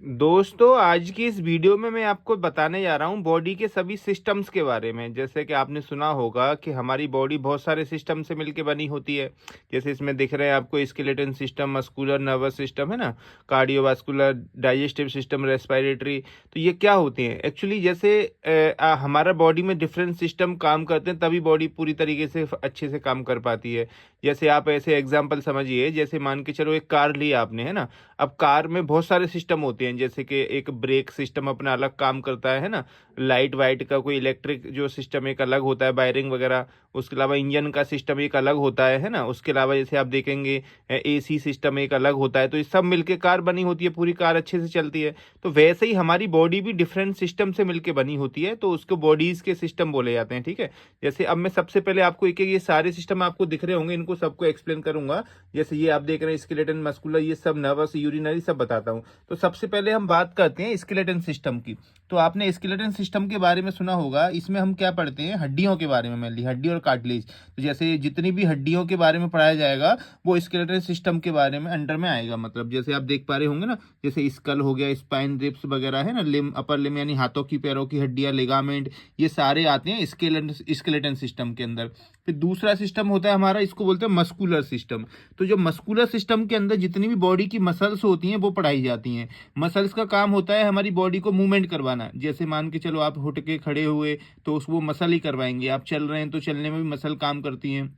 दोस्तों, आज की इस वीडियो में मैं आपको बताने जा रहा हूँ बॉडी के सभी सिस्टम्स के बारे में। जैसे कि आपने सुना होगा कि हमारी बॉडी बहुत सारे सिस्टम से मिलके बनी होती है। जैसे इसमें दिख रहे हैं आपको skeleton system, muscular nervous system है ना, कार्डियोवास्कुलर, डाइजेस्टिव सिस्टम, रेस्पिरेटरी। तो ये क्या होते हैं एक्चुअली? जैसे हमारा बॉडी में डिफरेंट सिस्टम काम करते हैं तभी बॉडी पूरी तरीके से अच्छे से काम कर पाती है। जैसे आप ऐसे एग्जाम्पल समझिए, जैसे मान के चलो एक कार लिया आपने, है ना। अब कार में बहुत सारे सिस्टम होते हैं, जैसे कि एक ब्रेक सिस्टम अपना अलग काम करता है ना। लाइट वाइट का कोई इलेक्ट्रिक जो सिस्टम एक अलग होता है, वायरिंग वगैरह। उसके अलावा इंजन का सिस्टम एक अलग होता है ना। उसके अलावा जैसे आप देखेंगे एसी सिस्टम एक अलग होता है। तो ये सब मिलके कार बनी होती है, पूरी कार अच्छे से चलती है। तो वैसे ही हमारी बॉडी भी डिफरेंट सिस्टम से मिलके बनी होती है, तो उसको बॉडीज के सिस्टम बोले जाते हैं, ठीक है। जैसे अब मैं सबसे पहले आपको एक एक ये सारे सिस्टम आपको दिख रहे होंगे, इनको सबको एक्सप्लेन करूंगा। जैसे ये आप देख रहे हैं स्केलेटन, मस्कुलर, ये सब नर्वस, यूरिनरी, सब बताता हूँ। तो सबसे पहले हम बात करते हैं स्केलेटन सिस्टम की। तो आपने स्केलेटन सिस्टम के बारे में सुना होगा। इसमें हम क्या पढ़ते हैं? हड्डियों के बारे में, मेनली हड्डी और कार्टिलेज। तो जैसे जितनी भी हड्डियों के बारे में पढ़ाया जाएगा वो स्केलेटन सिस्टम के बारे में अंडर में आएगा। मतलब जैसे आप देख पा रहे होंगे ना, जैसे स्कल हो गया, स्पाइन, रिब्स वगैरह है ना, लिम, अपर लिम यानी हाथों की पैरों की हड्डियां, लिगामेंट, ये सारे आते हैं स्केलेटन सिस्टम के अंदर। फिर दूसरा सिस्टम होता है हमारा, इसको बोलते हैं मस्कुलर सिस्टम। तो जो मस्कुलर सिस्टम के अंदर जितनी भी बॉडी की मसल्स होती हैं वो पढ़ाई जाती हैं। मसल्स का काम होता है हमारी बॉडी को मूवमेंट करवाना। जैसे मान के चलो आप उठ के खड़े हुए तो वो मसल ही करवाएंगे। आप चल रहे हैं तो चलने में भी मसल काम करती हैं।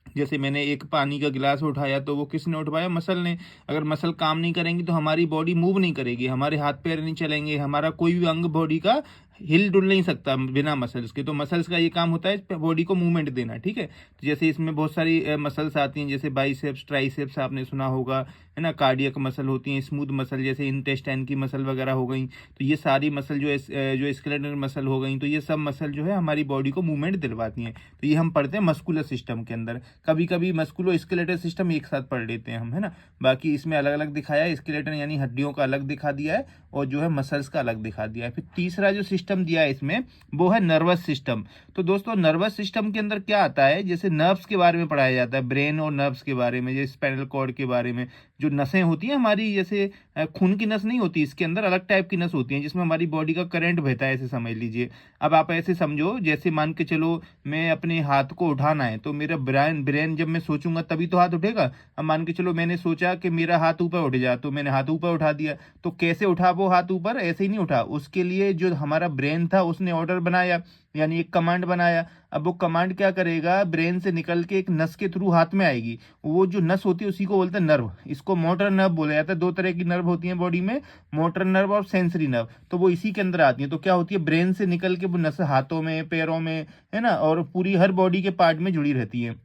जैसे मैंने एक पानी का गिलास उठाया तो वो किसने उठवाया? मसल ने। अगर मसल काम नहीं करेंगी तो हमारी बॉडी मूव नहीं करेगी, हमारे हाथ पैर नहीं चलेंगे, हमारा कोई भी अंग बॉडी का हिल डुल नहीं सकता बिना मसल्स के। तो मसल्स का ये काम होता है बॉडी को मूवमेंट देना, ठीक है। तो जैसे इसमें बहुत सारी मसल्स आती हैं, जैसे बाइसेप्स, ट्राइसेप्स आपने सुना होगा, है ना। कार्डियक मसल होती हैं, स्मूथ मसल जैसे इंटेस्टाइन की मसल वगैरह हो गई। तो ये सारी मसल जो स्केलेटल मसल हो गई, तो ये सब मसल जो है हमारी बॉडी को मूवमेंट दिलवाती हैं। तो ये हम पढ़ते हैं मस्कुलर सिस्टम के अंदर। कभी कभी मस्कुलो स्केलेटल सिस्टम एक साथ पढ़ लेते हैं हम, है ना। बाकी इसमें अलग अलग दिखाया है, स्केलेटन यानी हड्डियों का अलग दिखा दिया है, और जो है मसल्स का अलग दिखा दिया है। फिर तीसरा जो सिस्टम दिया है इसमें वो है नर्वस सिस्टम। तो दोस्तों नर्वस सिस्टम के अंदर क्या आता है? जैसे नर्व्स के बारे में पढ़ाया जाता है, ब्रेन और नर्व्स के बारे में, जैसे स्पाइनल कॉर्ड के बारे में। जो नसें होती हैं हमारी, जैसे खून की नस नहीं होती, इसके अंदर अलग टाइप की नस होती हैं जिसमें हमारी बॉडी का करंट बहता है, ऐसे समझ लीजिए। अब आप ऐसे समझो, जैसे मान के चलो मैं अपने हाथ को उठाना है तो मेरा ब्रेन ब्रेन जब मैं सोचूंगा तभी तो हाथ उठेगा। अब मान के चलो मैंने सोचा कि मेरा हाथ ऊपर उठ जाए तो मैंने हाथ ऊपर उठा दिया। तो कैसे उठा वो हाथ ऊपर? ऐसे ही नहीं उठा, उसके लिए जो हमारा ब्रेन था उसने ऑर्डर बनाया, यानी एक कमांड बनाया। अब वो कमांड क्या करेगा? ब्रेन से निकल के एक नस के थ्रू हाथ में आएगी। वो जो नस होती है उसी को बोलते हैं नर्व। इसको मोटर नर्व बोला जाता है। दो तरह की नर्व होती है बॉडी में, मोटर नर्व और सेंसरी नर्व। तो वो इसी के अंदर आती है। तो क्या होती है? ब्रेन से निकल के वो नस हाथों में, पैरों में, है ना, और पूरी हर बॉडी के पार्ट में जुड़ी रहती है।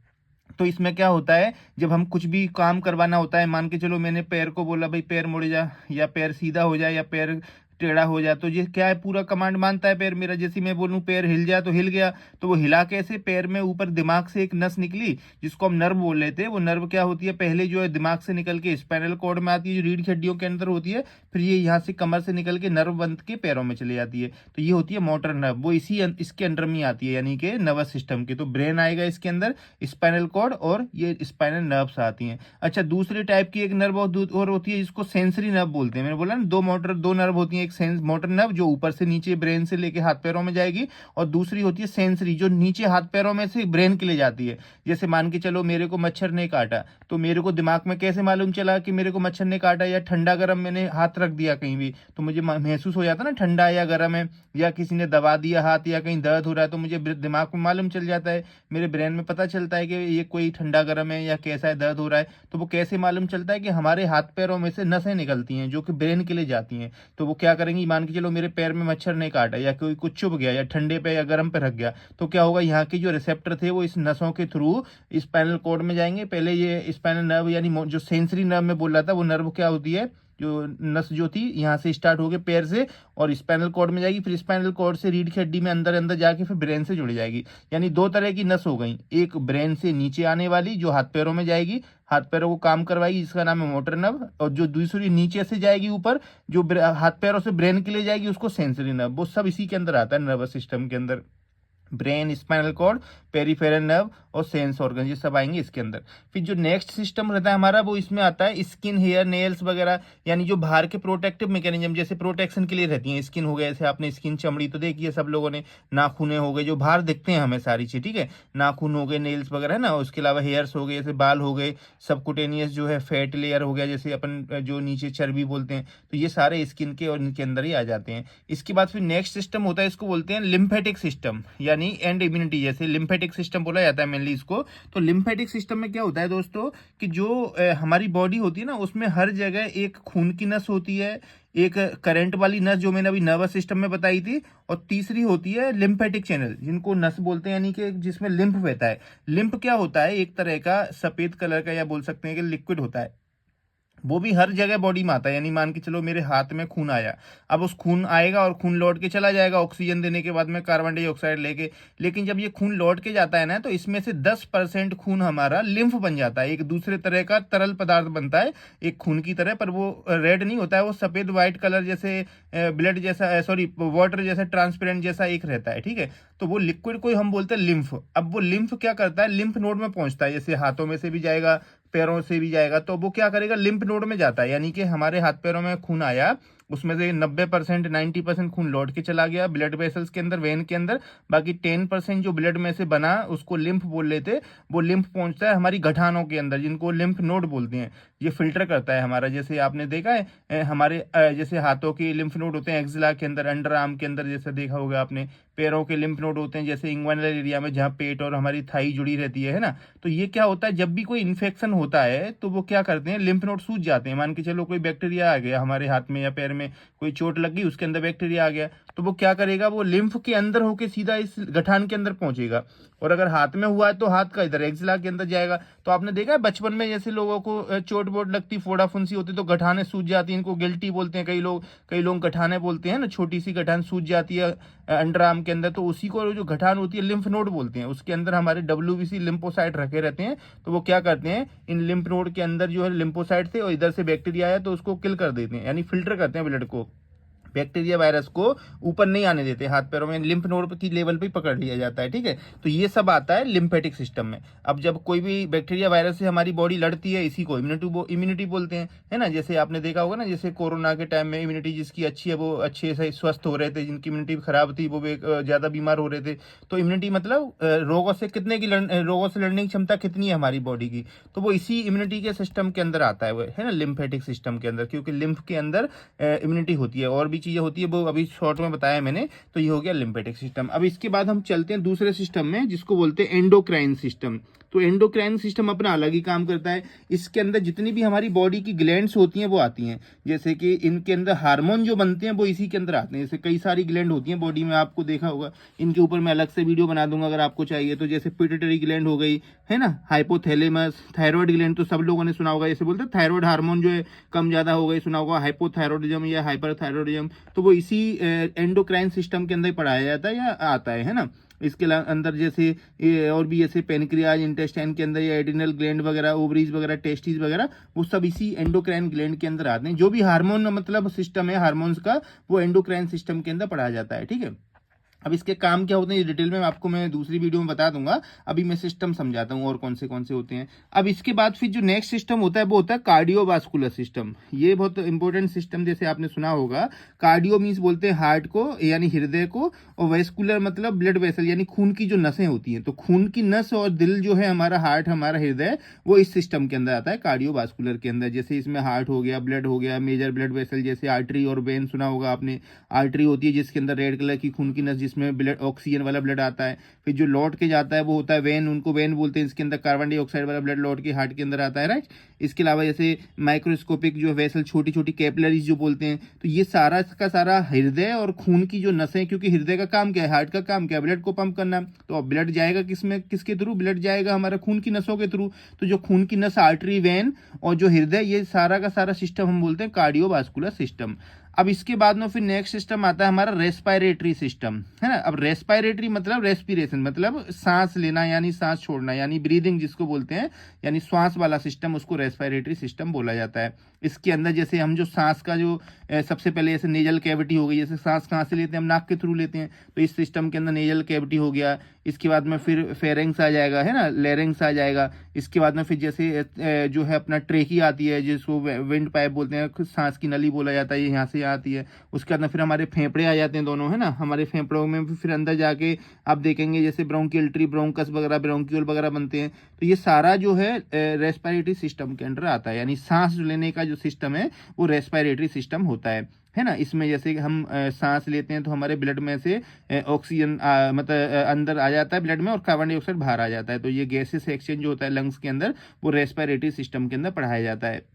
तो इसमें क्या होता है, जब हम कुछ भी काम करवाना होता है, मान के चलो मैंने पैर को बोला भाई पैर मुड़ जा, या पैर सीधा हो जाए, या पैर टेढ़ा हो जाए, तो ये क्या है? पूरा कमांड मानता है पैर मेरा। जैसे मैं बोलूं पैर हिल जाए तो हिल गया। तो वो हिला कैसे? पैर में ऊपर दिमाग से एक नस निकली जिसको हम नर्व बोल लेते हैं। वो नर्व क्या होती है? पहले जो है दिमाग से निकल के स्पाइनल कॉर्ड में आती है, जो रीढ़ की हड्डियों के अंदर होती है। फिर ये यहाँ से कमर से निकल के नर्व बन के पैरों में चली जाती है। तो ये होती है मोटर नर्व। वो इसके अंडर में आती है, यानी कि नर्वस सिस्टम के। तो ब्रेन आएगा इसके अंदर, स्पाइनल कॉर्ड और ये स्पाइनल नर्व्स आती हैं। अच्छा, दूसरी टाइप की एक नर्व और होती है जिसको सेंसरी नर्व बोलते हैं। मैंने बोला ना, दो नर्व होती है। एक मोटर नर्व जो ऊपर से नीचे ब्रेन से लेके हाथ पैरों में जाएगी, और दूसरी होती है सेंसरी जो नीचे हाथ पैरों में से ब्रेन के लिए जाती है। जैसे मान के चलो मेरे को मच्छर ने काटा, तो मेरे को दिमाग में कैसे मालूम चला कि मेरे को मच्छर ने काटा? या ठंडा गर्म मैंने हाथ रख दिया कहीं भी तो मुझे महसूस हो जाता ना ठंडा या गर्म है। या किसी ने दबा दिया हाथ, या कहीं दर्द हो रहा है तो मुझे दिमाग में मालूम चल जाता है, मेरे ब्रेन में पता चलता है कि ये कोई ठंडा गर्म है या कैसा है, दर्द हो रहा है। तो वो कैसे मालूम चलता है? कि हमारे हाथ पैरों में से नसें निकलती हैं जो कि ब्रेन के लिए जाती हैं। तो वो क्या करेंगी? मान के चलो मेरे पैर में मच्छर ने काटा, या कोई कुछ चुभ गया, या ठंडे पे या गर्म पे रख गया, तो क्या होगा? यहाँ के जो रिसेप्टर थे वो इस नसों के थ्रू स्पाइनल कॉर्ड में जाएंगे। पहले ये स्पाइनल नर्व यानी जो सेंसरी नर्व में बोल रहा था, वो नर्व क्या होती है? जो नस जो थी यहाँ से स्टार्ट होके पैर से और स्पाइनल कॉर्ड में जाएगी, फिर स्पाइनल कॉर्ड से रीढ़ की हड्डी में अंदर अंदर जाके फिर ब्रेन से जुड़ जाएगी। यानी दो तरह की नस हो गई, एक ब्रेन से नीचे आने वाली जो हाथ पैरों में जाएगी, हाथ पैरों को काम करवाएगी, जिसका नाम है मोटर नर्व, और जो दूसरी नीचे से जाएगी ऊपर, जो हाथ पैरों से ब्रेन के लिए जाएगी, उसको सेंसरी नर्व। वो सब इसी के अंदर आता है, नर्वस सिस्टम के अंदर। Brain, spinal cord, peripheral nerve और सेंस ऑर्गन, ये सब आएंगे इसके अंदर। फिर जो नेक्स्ट सिस्टम रहता है हमारा वो इसमें आता है स्किन, हेयर, नेल्स वगैरह, यानी जो बाहर के प्रोटेक्टिव मैकेनिज्म जैसे प्रोटेक्शन के लिए रहती हैं। स्किन हो गया, जैसे आपने स्किन चमड़ी तो देखी है सब लोगों ने, नाखूने हो गए जो बाहर दिखते हैं हमें सारी चीज, ठीक है, नाखून हो गए, नेल्स वगैरह है ना, उसके अलावा हेयर्स हो गए जैसे बाल हो गए, सबकुटेनियस जो है फैट लेयर हो गया, जैसे अपन जो नीचे चर्बी बोलते हैं, तो ये सारे स्किन के और इनके अंदर ही आ जाते हैं। इसके बाद फिर नेक्स्ट सिस्टम होता है, इसको बोलते हैं लिम्फेटिक सिस्टम यानी एंड इम्यूनिटी, जैसे लिम्फेटिक सिस्टम बोला जाता है मेनली इसको। तो लिम्फेटिक सिस्टम में क्या होता है दोस्तों कि जो हमारी बॉडी होती है ना उसमें हर जगह एक खून की नस होती है, एक करंट वाली नस जो मैंने अभी नर्वस सिस्टम में बताई थी, और तीसरी होती है लिम्फेटिक चैनल जिनको नस बोलते हैं, यानी कि जिसमें लिम्फ बहता है। लिम्फ क्या होता है, एक तरह का सफेद कलर का या बोल सकते हैं कि लिक्विड होता है, वो भी हर जगह बॉडी में आता है। यानी मान के चलो मेरे हाथ में खून आया, अब उस खून आएगा और खून लौट के चला जाएगा ऑक्सीजन देने के बाद में कार्बन डाइऑक्साइड लेके, लेकिन जब ये खून लौट के जाता है ना तो इसमें से 10% खून हमारा लिम्फ बन जाता है, एक दूसरे तरह का तरल पदार्थ बनता है एक खून की तरह, पर वो रेड नहीं होता है, वो सफेद व्हाइट कलर जैसे ब्लड जैसा, सॉरी वाटर जैसा ट्रांसपेरेंट जैसा एक रहता है, ठीक है। तो वो लिक्विड को हम बोलते हैं लिम्फ। अब वो लिम्फ क्या करता है, लिम्फ नोड में पहुंचता है, जैसे हाथों में से भी जाएगा, पैरों से भी जाएगा, तो वो क्या करेगा, लिम्फ नोड में जाता है। यानी कि हमारे हाथ पैरों में खून आया, उसमें से 90% 90% खून लौट के चला गया ब्लड वेसल्स के अंदर, वेन के अंदर, बाकी 10% जो ब्लड में से बना उसको लिम्फ बोल लेते, वो लिम्फ पहुंचता है हमारी गठानों के अंदर जिनको लिम्फ नोड बोलते हैं। ये फिल्टर करता है हमारा, जैसे आपने देखा है हमारे जैसे हाथों के लिम्फ नोड होते हैं एक्जिला के अंदर, अंडर आर्म के अंदर, जैसे देखा होगा आपने, पैरों के लिम्फ नोड होते हैं जैसे इंग्वाइनल एरिया में जहाँ पेट और हमारी थाई जुड़ी रहती है ना। तो ये क्या होता है, जब भी कोई इन्फेक्शन होता है तो वो क्या करते हैं, लिम्फ नोड सूज जाते हैं। मान के चलो कोई बैक्टीरिया आ गया हमारे हाथ में या पैर में, कोई चोट लग गई, उसके अंदर बैक्टीरिया आ गया, तो वो क्या करेगा, वो लिम्फ के अंदर होके सीधा इस गठान के अंदर पहुंचेगा। और अगर हाथ में हुआ है तो हाथ का इधर एक्जिला के अंदर जाएगा। तो आपने देखा है बचपन में जैसे लोगों को चोट वोट लगती, फोड़ा फुंसी होती, तो गठाने सूज जाती है, इनको गिल्टी बोलते हैं कई लोग गठाने बोलते हैं ना, छोटी सी गठान सूज जाती है अंडर आर्म के अंदर, तो उसी को जो गठान होती है लिम्फ नोड बोलते हैं। उसके अंदर हमारे WBC लिम्फोसाइट रखे रहते हैं, तो वो क्या करते हैं, इन लिम्फ नोड के अंदर जो है लिम्फोसाइट थे और इधर से बैक्टीरिया आया तो उसको किल कर देते हैं, यानी फिल्टर करते हैं ब्लड को, बैक्टीरिया वायरस को ऊपर नहीं आने देते, हाथ पैरों में लिम्फ नोड की लेवल पे पकड़ लिया जाता है, ठीक है। तो ये सब आता है लिम्फेटिक सिस्टम में। अब जब कोई भी बैक्टीरिया वायरस से हमारी बॉडी लड़ती है, इसी को इम्यूनिटी बोलते हैं, है ना। जैसे आपने देखा होगा ना, जैसे कोरोना के टाइम में इम्यूनिटी जिसकी अच्छी है वो अच्छे से स्वस्थ हो रहे थे, जिनकी इम्यूनिटी खराब थी वो ज्यादा बीमार हो रहे थे। तो इम्यूनिटी मतलब रोगों से रोगों से लड़ने की क्षमता कितनी है हमारी बॉडी की, तो वो इसी इम्यूनिटी के सिस्टम के अंदर आता है, वो है ना, लिम्फेटिक सिस्टम के अंदर, क्योंकि लिम्फ के अंदर इम्यूनिटी होती है। और भी चीजें होती है वो अभी शॉर्ट में बताया मैंने। तो ये हो गया लिम्फेटिक सिस्टम। अब इसके बाद हम चलते हैं दूसरे सिस्टम में जिसको बोलते हैं एंडोक्राइन सिस्टम। तो एंडोक्राइन सिस्टम अपना अलग ही काम करता है। इसके अंदर जितनी भी हमारी बॉडी की ग्लैंड्स होती हैं वो आती हैं, जैसे कि इनके अंदर हार्मोन जो बनते हैं वो इसी के अंदर आते हैं। जैसे कई सारी ग्लैंड होती हैं बॉडी में, आपको देखा होगा, इनके ऊपर मैं अलग से वीडियो बना दूंगा अगर आपको चाहिए तो। जैसे पिट्यूटरी ग्लैंड हो गई, है ना, हाइपोथैलेमस, थायराइड ग्लैंड तो सब लोगों ने सुना होगा, जैसे बोलते हैं थायराइड हार्मोन जो है कम ज्यादा हो गई, सुना होगा हाइपोथायरॉयडिज्म या हाइपरथायरॉयडिज्म, तो वो इसी एंडोक्राइन सिस्टम के अंदर पढ़ाया जाता है या आता है ना। इसके अंदर जैसे और भी जैसे पेनक्रियाज, इंटेस्टाइन के अंदर, या एड्रिनल ग्लैंड वगैरह, ओवरीज वगैरह, टेस्टिस वगैरह, वो सब इसी एंडोक्राइन ग्लैंड के अंदर आते हैं। जो भी हार्मोन मतलब सिस्टम है हार्मोन्स का, वो एंडोक्राइन सिस्टम के अंदर पढ़ाया जाता है, ठीक है। अब इसके काम क्या होते हैं ये डिटेल में आपको मैं दूसरी वीडियो में बता दूंगा, अभी मैं सिस्टम समझाता हूँ और कौन से होते हैं। अब इसके बाद फिर जो नेक्स्ट सिस्टम होता है वो होता है कार्डियोवास्कुलर सिस्टम। ये बहुत इंपॉर्टेंट सिस्टम, जैसे आपने सुना होगा, कार्डियो मीन्स बोलते हैं हार्ट को यानी हृदय को, और वेस्कुलर मतलब ब्लड वेसल यानी खून की जो नसें होती हैं। तो खून की नस और दिल जो है हमारा हार्ट, हमारा हृदय, वो इस सिस्टम के अंदर आता है कार्डियोवास्कुलर के अंदर। जैसे इसमें हार्ट हो गया, ब्लड हो गया, मेजर ब्लड वेसल जैसे आर्टरी और वेन सुना होगा आपने। आर्टरी होती है जिसके अंदर रेड कलर की खून की नस जिसमें ब्लड ऑक्सीजन वाला ब्लड आता है। फिर जो लौट के जाता है वो होता है वेन, उनको वेन बोलते हैं, इसके अंदर कार्बन डाइऑक्साइड वाला ब्लड लौट के हार्ट के अंदर आता है, राइट। इसके अलावा जैसे माइक्रोस्कोपिक जो वेसल, छोटी छोटी कैपिलरीज जो बोलते हैं, तो ये सारा का सारा हृदय और खून की जो नसें, क्योंकि हृदय का काम क्या है, हार्ट का काम क्या है, ब्लड को पंप करना। तो अब ब्लड जाएगा किसमें, किसके थ्रू, ब्लड जाएगा हमारा खून की नसों के थ्रू। तो जो खून की नस, आर्टरी, वेन और जो हृदय, ये सारा का सारा सिस्टम हम बोलते हैं कार्डियोवास्कुलर सिस्टम। अब इसके बाद में फिर नेक्स्ट सिस्टम आता है हमारा रेस्पिरेटरी सिस्टम, है ना। अब रेस्पिरेटरी मतलब रेस्पिरेशन मतलब सांस लेना यानी सांस छोड़ना यानी ब्रीदिंग जिसको बोलते हैं, यानी श्वास वाला सिस्टम, उसको रेस्पिरेटरी सिस्टम बोला जाता है। इसके अंदर जैसे हम जो सांस का जो सबसे पहले जैसे नेजल कैविटी हो गई, जैसे सांस कहाँ से लेते हैं हम, नाक के थ्रू लेते हैं, तो इस सिस्टम के अंदर नेजल कैविटी हो गया। इसके बाद में फिर फेरेंक्स आ जाएगा, है ना, लेरेंक्स आ जाएगा। इसके बाद में फिर जैसे जो है अपना ट्रेकी आती है जिसको विंड पाइप बोलते हैं, सांस की नली बोला जाता है, ये यहाँ से आती है। उसके बाद में फिर हमारे फेफड़े आ जाते हैं दोनों, है ना। हमारे फेफड़ों में फिर अंदर जाके आप देखेंगे जैसे ब्रोंकियल ट्री, ब्रोंकस वगैरह, ब्रोंक्यूल वगैरह बनते हैं। तो ये सारा जो है रेस्पिरेटरी सिस्टम के अंडर आता है, यानी सांस लेने का जो सिस्टम है वो रेस्पिरेटरी सिस्टम होता है ना। इसमें जैसे हम सांस लेते हैं तो हमारे ब्लड में से ऑक्सीजन मतलब अंदर आ जाता है ब्लड में, और कार्बन डाइऑक्साइड बाहर आ जाता है। तो ये गैसेस एक्सचेंज होता है लंग्स के अंदर, वो रेस्पिरेटरी सिस्टम के अंदर पढ़ाया जाता है।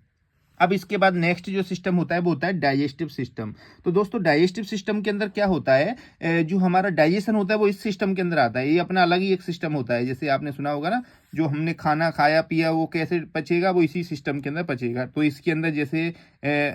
अब इसके बाद नेक्स्ट जो सिस्टम होता है वो होता है डाइजेस्टिव सिस्टम। तो दोस्तों डाइजेस्टिव सिस्टम के अंदर क्या होता है, जो हमारा डाइजेशन होता है वो इस सिस्टम के अंदर आता है। ये अपना अलग ही एक सिस्टम होता है। जैसे आपने सुना होगा ना, जो हमने खाना खाया पिया वो कैसे पचेगा, वो इसी सिस्टम के अंदर पचेगा। तो इसके अंदर जैसे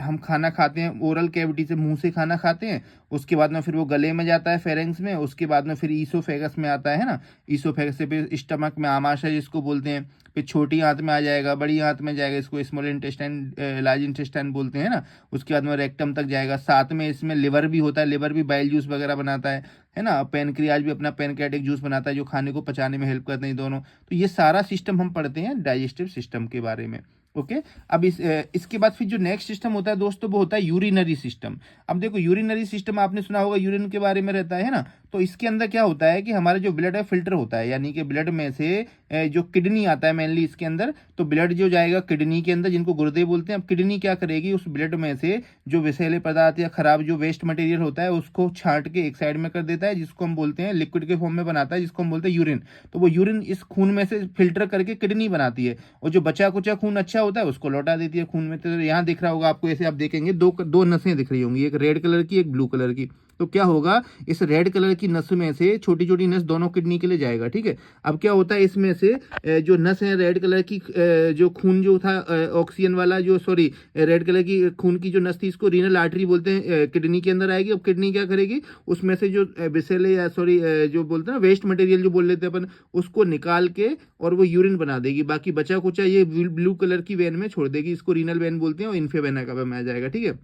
हम खाना खाते हैं ओरल कैविटी से, मुंह से खाना खाते हैं, उसके बाद में फिर वो गले में जाता है फेरेंक्स में, उसके बाद में फिर ईसोफेगस में आता है ना। ईसोफेगस से फिर स्टमक में आमाशय जिसको बोलते हैं, फिर छोटी आंत में आ जाएगा, बड़ी आंत में जाएगा, इसको स्मॉल इंटेस्टाइन लार्ज इंटेस्टाइन बोलते हैं ना। उसके बाद में रेक्टम तक जाएगा। साथ में इसमें लिवर भी होता है, लिवर भी बाइल जूस वगैरह बनाता है ना। पेनक्रियाज भी अपना पेनक्रियाटिक जूस बनाता है जो खाने को पचाने में हेल्प करते हैं दोनों। तो ये सारा सिस्टम हम पढ़ते हैं डाइजेस्टिव सिस्टम के बारे में। ओके, अब इसके बाद फिर जो नेक्स्ट सिस्टम होता है दोस्तों वो होता है यूरिनरी सिस्टम। अब देखो यूरिनरी सिस्टम आपने सुना होगा, यूरिन के बारे में रहता है ना। तो इसके अंदर क्या होता है कि हमारा जो ब्लड है फिल्टर होता है, यानी कि ब्लड में से जो किडनी आता है मेनली इसके अंदर, तो ब्लड जो जाएगा किडनी के अंदर जिनको गुर्दे बोलते हैं। अब किडनी क्या करेगी, उस ब्लड में से जो विषैले पदार्थ या खराब जो वेस्ट मटेरियल होता है उसको छांट के एक साइड में कर देता है, जिसको हम बोलते हैं लिक्विड के फॉर्म में बनाता है, जिसको हम बोलते हैं यूरिन। तो वो यूरिन इस खून में से फिल्टर करके किडनी बनाती है, और जो बचा कुचा खून अच्छा होता है उसको लौटा देती है खून में। तो यहाँ दिख रहा होगा आपको, ऐसे आप देखेंगे दो नसें दिख रही होंगी, एक रेड कलर की एक ब्लू कलर की। तो क्या होगा, इस रेड कलर की नस में से छोटी छोटी नस दोनों किडनी के लिए जाएगा, ठीक है। अब क्या होता है, इसमें से जो नस है रेड कलर की, जो खून जो था ऑक्सीजन वाला, जो सॉरी रेड कलर की खून की जो नस थी, इसको रीनल आर्टरी बोलते हैं, किडनी के अंदर आएगी। अब किडनी क्या करेगी, उसमें से जो विषैले या सॉरी जो बोलते हैं ना वेस्ट मटेरियल जो बोल लेते हैं अपन, उसको निकाल के और वो यूरिन बना देगी। बाकी बचा कुचा ये ब्लू कलर की वेन में छोड़ देगी, इसको रीनल वेन बोलते हैं, और इन्फे वेना का में आ जाएगा, ठीक है।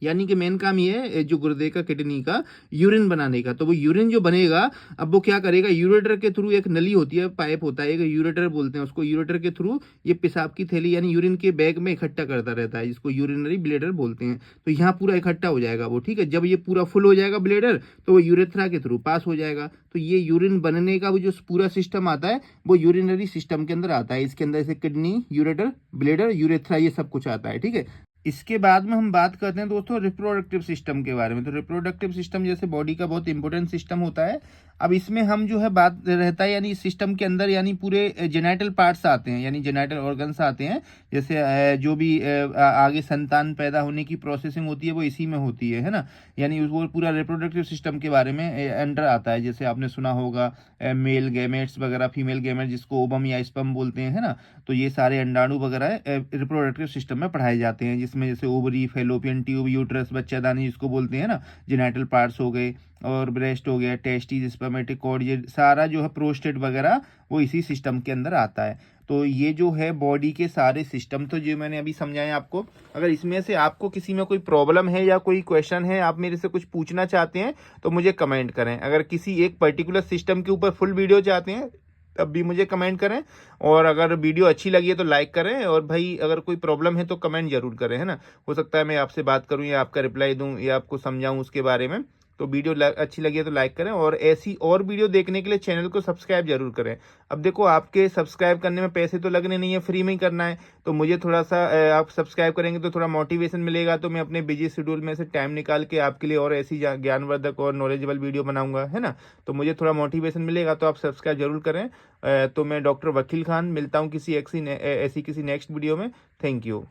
यानी कि मेन काम ये है जो गुर्दे का किडनी का यूरिन बनाने का। तो वो यूरिन जो बनेगा, अब वो क्या करेगा, यूरेटर के थ्रू, एक नली होती है, पाइप होता है, एक यूरेटर बोलते हैं उसको, यूरेटर के थ्रू ये पेशाब की थैली यानी यूरिन के बैग में इकट्ठा करता रहता है, जिसको यूरिनरी ब्लेडर बोलते हैं। तो यहाँ पूरा इकट्ठा हो जाएगा वो, ठीक है। जब ये पूरा फुल हो जाएगा ब्लेडर, तो वो यूरेथ्रा के थ्रू पास हो जाएगा। तो ये यूरिन बनने का वो जो पूरा सिस्टम आता है वो यूरिनरी सिस्टम के अंदर आता है। इसके अंदर से किडनी, यूरेटर, ब्लेडर, यूरेथ्रा, ये सब कुछ आता है, ठीक है। इसके बाद में हम बात करते हैं दोस्तों रिप्रोडक्टिव सिस्टम के बारे में। तो रिप्रोडक्टिव सिस्टम जैसे बॉडी का बहुत इंपॉर्टेंट सिस्टम होता है। अब इसमें हम जो है बात रहता है, यानी इस सिस्टम के अंदर यानी पूरे जेनेटल पार्ट्स आते हैं, यानी जेनेटल ऑर्गन्स आते हैं। जैसे जो भी आगे संतान पैदा होने की प्रोसेसिंग होती है वो इसी में होती है ना। यानी वो पूरा रिप्रोडक्टिव सिस्टम के बारे में अंडर आता है। जैसे आपने सुना होगा मेल गैमेट्स वगैरह, फीमेल गैमेट जिसको ओवम या स्पर्म बोलते हैं, है ना। तो ये सारे अंडाणु वगैरह रिप्रोडक्टिव सिस्टम में पढ़ाए जाते हैं, जिसमें जैसे ओवरी, फैलोपियन ट्यूब, यूट्रस, बच्चादानी जिसको बोलते हैं ना, जेनेटल पार्ट्स हो गए, और ब्रेस्ट हो गया, टेस्टिस, स्पर्मेटिक कॉर्ड, ये सारा जो है प्रोस्टेट वगैरह वो इसी सिस्टम के अंदर आता है। तो ये जो है बॉडी के सारे सिस्टम तो जो मैंने अभी समझाए आपको। अगर इसमें से आपको किसी में कोई प्रॉब्लम है या कोई क्वेश्चन है, आप मेरे से कुछ पूछना चाहते हैं, तो मुझे कमेंट करें। अगर किसी एक पर्टिकुलर सिस्टम के ऊपर फुल वीडियो चाहते हैं तब भी मुझे कमेंट करें, और अगर वीडियो अच्छी लगी है तो लाइक करें, और भाई अगर कोई प्रॉब्लम है तो कमेंट जरूर करें, है ना। हो सकता है मैं आपसे बात करूं या आपका रिप्लाई दूं या आपको समझाऊं उसके बारे में। तो वीडियो अच्छी लगी है तो लाइक करें, और ऐसी और वीडियो देखने के लिए चैनल को सब्सक्राइब जरूर करें। अब देखो, आपके सब्सक्राइब करने में पैसे तो लगने नहीं है, फ्री में ही करना है। तो मुझे थोड़ा सा आप सब्सक्राइब करेंगे तो थोड़ा मोटिवेशन मिलेगा, तो मैं अपने बिजी शेड्यूल में से टाइम निकाल के आपके लिए और ऐसी ज्ञानवर्धक और नॉलेजेबल वीडियो बनाऊंगा, है ना। तो मुझे थोड़ा मोटिवेशन मिलेगा, तो आप सब्सक्राइब जरूर करें। तो मैं डॉक्टर वकील खान मिलता हूँ किसी ऐसी किसी नेक्स्ट वीडियो में। Thank you.